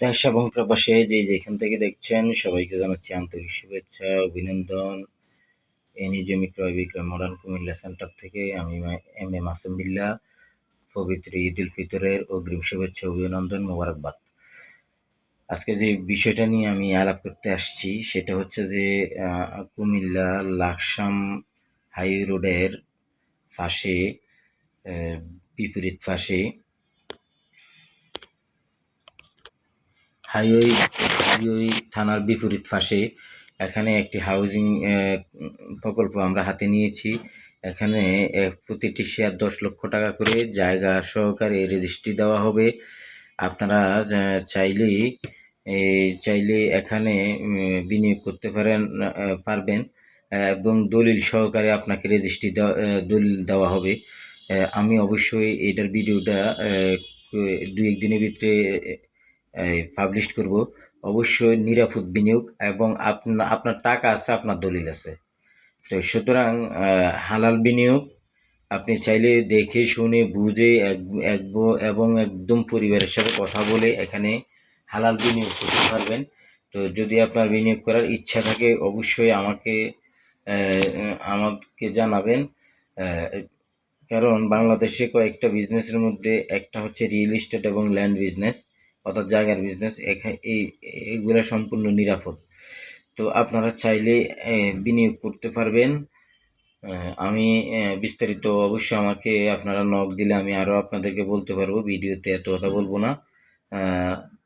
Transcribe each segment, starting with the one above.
দেশ এবং প্রবাসে যে যেখান থেকে দেখছেন সবাইকে জানাচ্ছি আন্তরিক শুভেচ্ছা, অভিনন্দন। এনিজমি ক্রয় বিক্রয় মডার্ন কুমিল্লা সেন্টার থেকে আমি এম এ মাসুম বিল্লাহ। পবিত্র ঈদ উল ফিতরের অগ্রিম শুভেচ্ছা, অভিনন্দন, মোবারকবাদ। আজকে যে বিষয়টা নিয়ে আমি আলাপ করতে আসছি সেটা হচ্ছে যে কুমিল্লা লাকসাম হাই রোডের পাশে, বিপরীত পাশে হাইওয়ে হাইওয়ে থানার বিপরীত পাশে এখানে একটি হাউজিং প্রকল্প আমরা হাতে নিয়েছি। এখানে প্রতিটি শেয়ার 10 লক্ষ টাকা করে জায়গা সহকারে রেজিস্ট্রি দেওয়া হবে। আপনারা চাইলেই চাইলে এখানে বিনিয়োগ করতে পারবেন এবং দলিল সহকারে আপনাকে রেজিস্ট্রি দলিল দেওয়া হবে। আমি অবশ্যই এটার ভিডিওটা 2-1 দিনের ভিতরে পাবলিশ করব। অবশ্যই নিরাপদ বিনিয়োগ এবং আপনার টাকা আছে, আপনার দলিল আছে। তো সুতরাং হালাল বিনিয়োগ আপনি চাইলে দেখে শুনে বুঝে এবং একদম পরিবারের সাথে কথা বলে এখানে হালাল বিনিয়োগ করতে পারবেন। তো যদি আপনার বিনিয়োগ করার ইচ্ছা থাকে অবশ্যই আমাকে জানাবেন। কারণ বাংলাদেশে কয়েকটা বিজনেসের মধ্যে একটা হচ্ছে রিয়েল এস্টেট এবং ল্যান্ড বিজনেস, অর্থাৎ জায়গার বিজনেস। এইগুলো সম্পূর্ণ নিরাপদ। তো আপনারা চাইলে বিনিয়োগ করতে পারবেন। আমি বিস্তারিত অবশ্যই আমাকে আপনারা নক দিলে আমি আরও আপনাদেরকে বলতে পারবো, ভিডিওতে এত কথা বলবো না।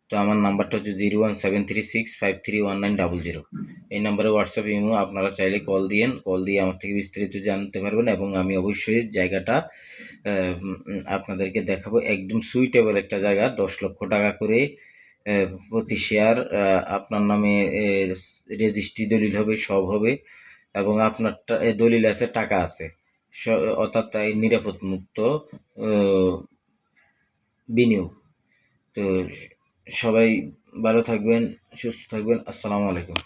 তো আমার নাম্বারটা হচ্ছে 01736531900। এই নাম্বারে হোয়াটসঅ্যাপ ইমো, আপনারা চাইলে কল দিয়ে আমার থেকে বিস্তারিত জানতে পারবেন এবং আমি অবশ্যই জায়গাটা আপনাদেরকে দেখাবো। একদম সুইটেবল একটা জায়গা, 10 লক্ষ টাকা করে প্রতি শেয়ার আপনার নামে রেজিস্ট্রি দলিল হবে, সব হবে এবং আপনার দলিল আছে, টাকা আছে, অর্থাৎ নিরাপদ মুক্ত বিনিয়োগ। তো সবাই ভালো থাকবেন, সুস্থ থাকবেন। আসসালামু আলাইকুম।